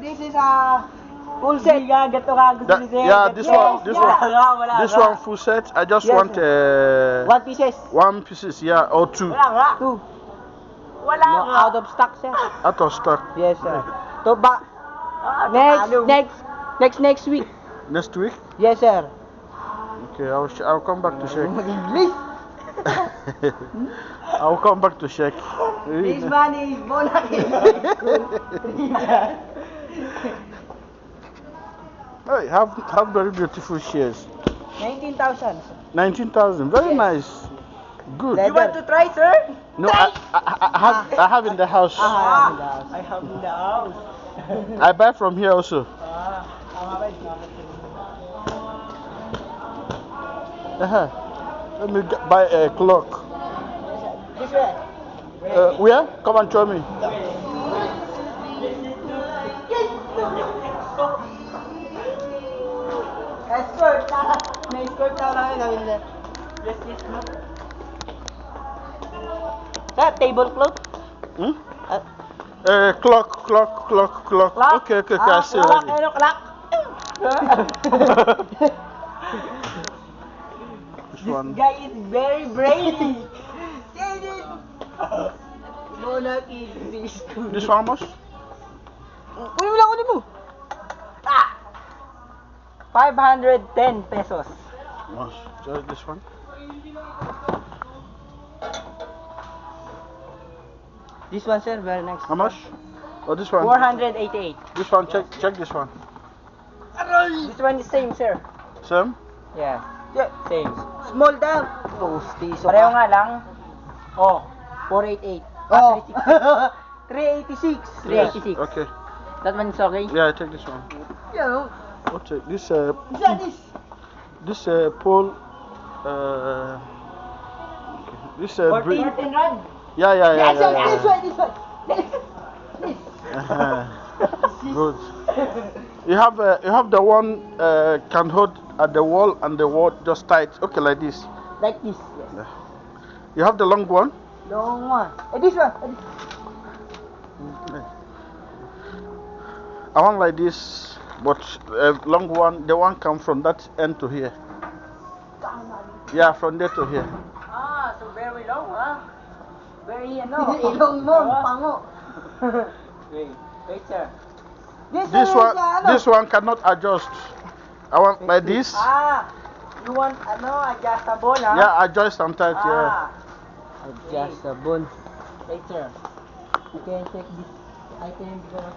This is a full set. Yeah, this one full set. I just want One pieces. one pieces, yeah, or two. Two. No, out of stock, sir. Out of stock. Yes, sir. To ba? Next week. Next week? Yes, sir. Okay, I'll come back to check. English. I'll come back to check. This money is bonus. Hey, have very beautiful shares. 19,000. 19,000. Very nice. Good. You want to try, sir? No, I have in the house. I have in the house. I buy from here also. Let me buy a clock. This way. Where? Come and show me. Escort. May escort na lang gawin nila. Sir, tablecloth? Hmm? Clock. Okay, I see already. Ano, clock? This one. Guy is very brainy. This one, how much? Kunin mo lang, kunin mo. 510 pesos. Just this one. This one, sir, very nice. How much? Oh, this one. 488. This one. Check this one. This one is same, sir. Same? Yeah. Same. Small down. Pareho nga lang. Oh, 488. Oh. 386. 386. Okay. That one is okay? Yeah, I take this one. Yeah. Okay. This This. pole. This 14 rand. Yeah. This one. Good. You have the one can hold at the wall and the wall just tight. Okay, like this. Like this. Yes. You have the long one. Long one. This one. I want like this, but long one. The one come from that end to here. Yeah, from there to here. Ah, so very long, huh? Very long, pango. Wait, sir. This one cannot adjust. I want like this. Ah, you want adjustable, huh? Yeah, adjust and tight. Yeah. Adjustable. Wait, sir. You can take this item because